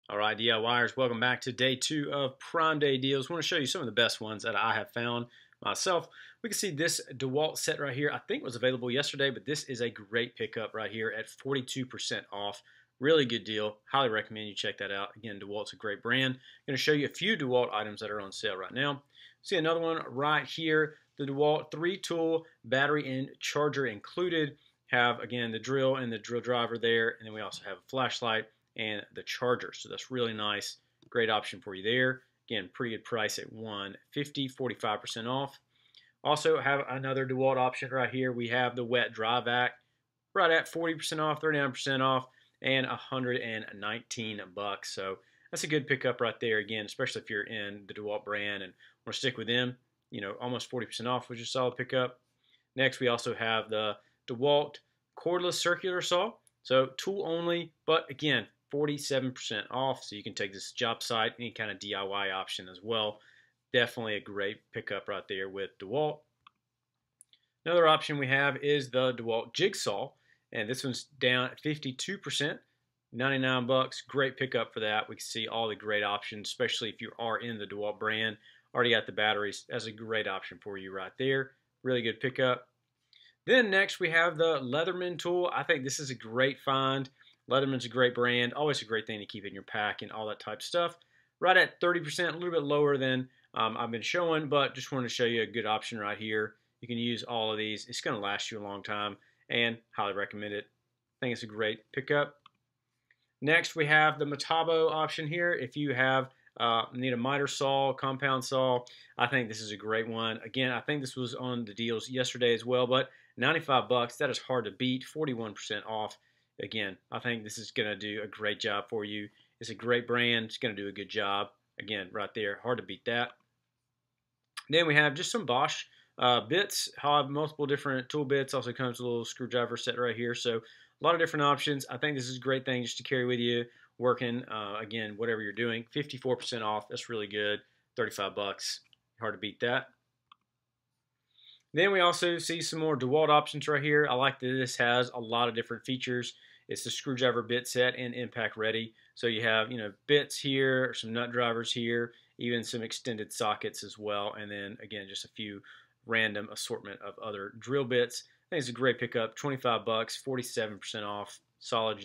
All right, DIYers, welcome back to day 2 of Prime Day Deals. I want to show you some of the best ones that I have found myself. We can see this DeWalt set right here. I think was available yesterday, but this is a great pickup right here at 42% off. Really good deal. Highly recommend you check that out. Again, DeWalt's a great brand. I'm going to show you a few DeWalt items that are on sale right now. See another one right here. The DeWalt 3-tool battery and charger included. Have, again, the drill and the drill driver there, and then we also have a flashlight and the charger. So that's really nice. Great option for you there. Again, pretty good price at $150, 45% off. Also have another DeWalt option right here. We have the wet dry vac right at 40% off, 39% off, and 119 bucks. So that's a good pickup right there. Again, especially if you're in the DeWalt brand and want to stick with them, almost 40% off, which is a solid pickup. Next, we also have the DeWalt cordless circular saw. So tool only, but again, 47% off, so you can take this job site, any kind of DIY option as well. Definitely a great pickup right there with DeWalt. Another option we have is the DeWalt jigsaw, and this one's down 52%, 99 bucks. Great pickup for that. We can see all the great options, especially if you are in the DeWalt brand. Already got the batteries. That's a great option for you right there. Really good pickup. Then next we have the Leatherman tool. I think this is a great find. Leatherman's a great brand, always a great thing to keep in your pack and all that type of stuff. Right at 30%, a little bit lower than I've been showing, but just wanted to show you a good option right here. You can use all of these. It's going to last you a long time, and highly recommend it. I think it's a great pickup. Next, we have the Metabo option here. If you have need a miter saw, compound saw, I think this is a great one. Again, I think this was on the deals yesterday as well, but 95 bucks, that is hard to beat, 41% off. Again, I think this is going to do a great job for you. It's a great brand. It's going to do a good job. Again, right there, hard to beat that. Then we have just some Bosch bits. I have multiple different tool bits. Also comes with a little screwdriver set right here. So a lot of different options. I think this is a great thing just to carry with you working. Again, whatever you're doing, 54% off. That's really good. 35 bucks. Hard to beat that. Then we also see some more DeWalt options right here. I like that this has a lot of different features. It's the screwdriver bit set and impact ready. So you have, bits here, some nut drivers here, even some extended sockets as well. And then again, just a few random assortment of other drill bits. I think it's a great pickup. 25 bucks, 47% off. Solid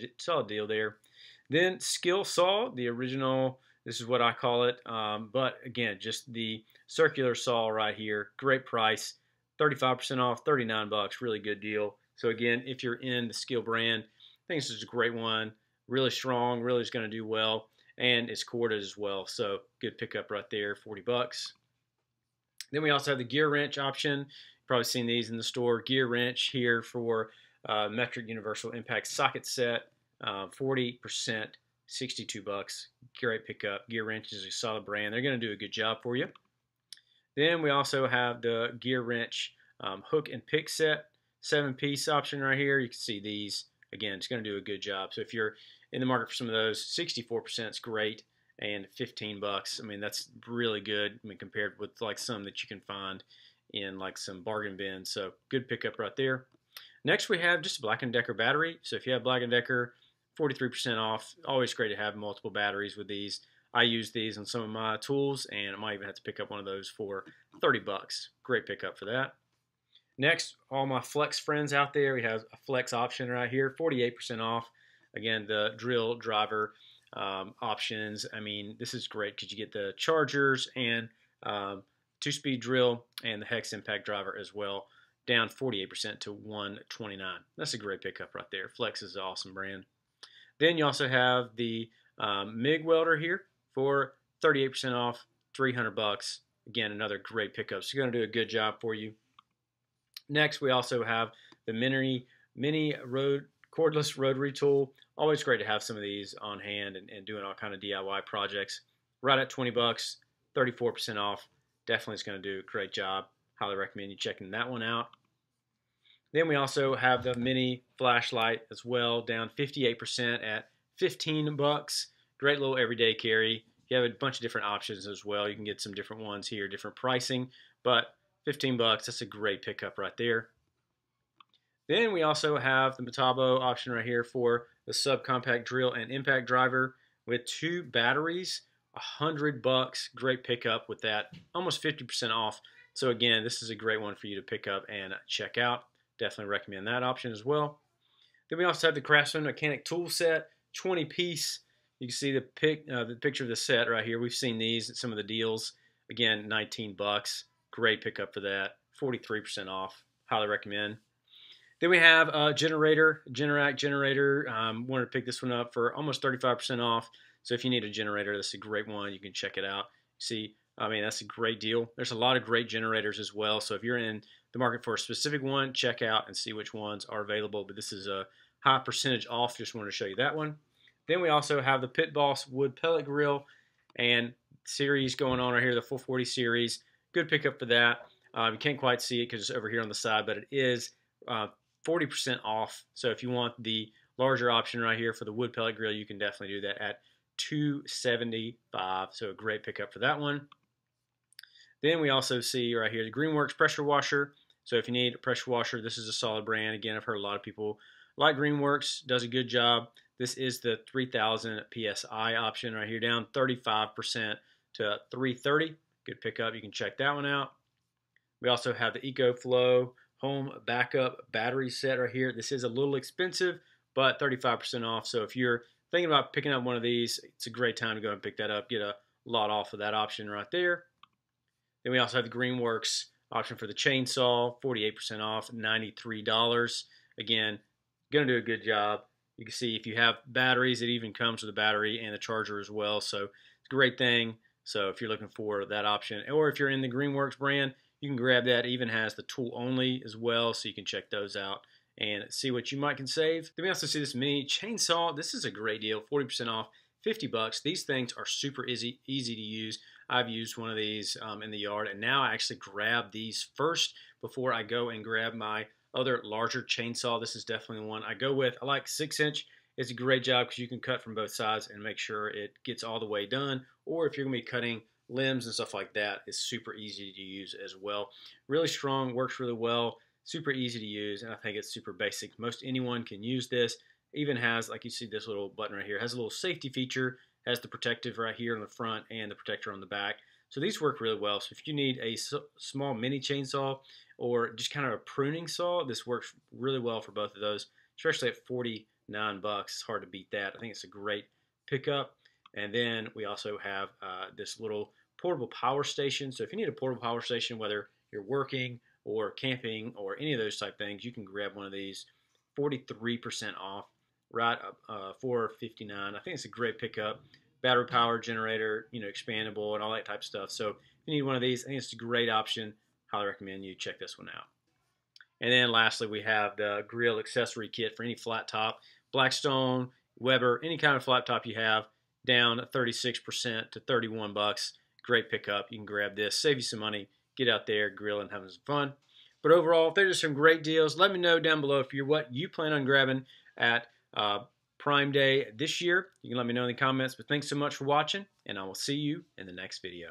deal there. Then Skill Saw, the original. This is what I call it. But again, just the circular saw right here. Great price. 35% off, 39 bucks, really good deal. So again, if you're in the Skill brand, I think this is a great one. Really strong, really is going to do well, and it's corded as well. So good pickup right there, 40 bucks. Then we also have the gear wrench option. You've probably seen these in the store. Gear wrench here for metric universal impact socket set, 40%, 62 bucks. Great pickup. Gear wrench is a solid brand. They're going to do a good job for you. Then we also have the gear wrench hook and pick set, 7-piece option right here. You can see these. Again, it's going to do a good job. So if you're in the market for some of those, 64% is great, and 15 bucks. I mean, that's really good. I mean, compared with like some that you can find in like some bargain bins. So good pickup right there. Next, we have just a Black & Decker battery. So if you have Black & Decker, 43% off. Always great to have multiple batteries with these. I use these on some of my tools, and I might even have to pick up one of those for 30 bucks. Great pickup for that. Next, all my Flex friends out there, we have a Flex option right here, 48% off. Again, the drill driver options. I mean, this is great because you get the chargers and 2-speed drill and the hex impact driver as well, down 48% to $129. That's a great pickup right there. Flex is an awesome brand. Then you also have the MIG welder here for 38% off, 300 bucks. Again, another great pickup. So you're going to do a good job for you. Next, we also have the mini cordless rotary tool. Always great to have some of these on hand and doing all kind of DIY projects. Right at 20 bucks, 34% off. Definitely is going to do a great job. Highly recommend you checking that one out. Then we also have the mini flashlight as well, down 58% at 15 bucks. Great little everyday carry. You have a bunch of different options as well. You can get some different ones here, different pricing, but 15 bucks, that's a great pickup right there. Then we also have the Metabo option right here for the subcompact drill and impact driver. with 2 batteries, $100. Great pickup with that, almost 50% off. So again, this is a great one for you to pick up and check out. Definitely recommend that option as well. Then we also have the Craftsman Mechanic tool set, 20 piece. You can see the picture of the set right here. We've seen these at some of the deals. Again, $19. Great pickup for that. 43% off. Highly recommend. Then we have a generator, Generac generator. Wanted to pick this one up for almost 35% off. So if you need a generator, this is a great one. You can check it out. See, I mean, that's a great deal. There's a lot of great generators as well. So if you're in the market for a specific one, check out and see which ones are available. But this is a high percentage off. Just wanted to show you that one. Then we also have the Pit Boss wood pellet grill and series going on right here, the 440 series. Good pickup for that. You can't quite see it because it's over here on the side, but it is 40% off. So if you want the larger option right here for the wood pellet grill, you can definitely do that at $275. So a great pickup for that one. Then we also see right here the Greenworks pressure washer. So if you need a pressure washer, this is a solid brand. Again, I've heard a lot of people like Greenworks, does a good job. This is the 3000 PSI option right here, down 35% to 330. Good pickup. You can check that one out. We also have the EcoFlow home backup battery set right here. This is a little expensive, but 35% off. So if you're thinking about picking up one of these, it's a great time to go and pick that up. Get a lot off of that option right there. Then we also have the Greenworks option for the chainsaw, 48% off, $93. Again, going to do a good job. You can see if you have batteries, it even comes with a battery and a charger as well. So it's a great thing. So if you're looking for that option, or if you're in the Greenworks brand, you can grab that. It even has the tool only as well, so you can check those out and see what you might can save. Then we also see this mini chainsaw. This is a great deal, 40% off, $50. These things are super easy to use. I've used one of these in the yard, and now I actually grab these first before I go and grab my other larger chainsaw. This is definitely the one I go with. I like 6-inch. It's a great job because you can cut from both sides and make sure it gets all the way done. Or if you're going to be cutting limbs and stuff like that, it's super easy to use as well. Really strong, works really well, super easy to use, and I think it's super basic. Most anyone can use this. Even has, like you see this little button right here, has a little safety feature, has the protective right here on the front and the protector on the back. So these work really well. So if you need a small mini chainsaw or just kind of a pruning saw, this works really well for both of those, especially at $49. It's hard to beat that. I think it's a great pickup. And then we also have this little portable power station. So if you need a portable power station, whether you're working or camping or any of those type things, you can grab one of these, 43% off, right? $459. I think it's a great pickup. Battery power generator, expandable and all that type of stuff. So if you need one of these, I think it's a great option. Highly recommend you check this one out. And then lastly, we have the grill accessory kit for any flat top, Blackstone, Weber, any kind of flat top you have, down 36% to $31. Great pickup. You can grab this, save you some money, get out there, grill and having some fun. But overall, there's some great deals. Let me know down below if you're what you plan on grabbing at Prime Day this year. You can let me know in the comments. But thanks so much for watching, and I will see you in the next video.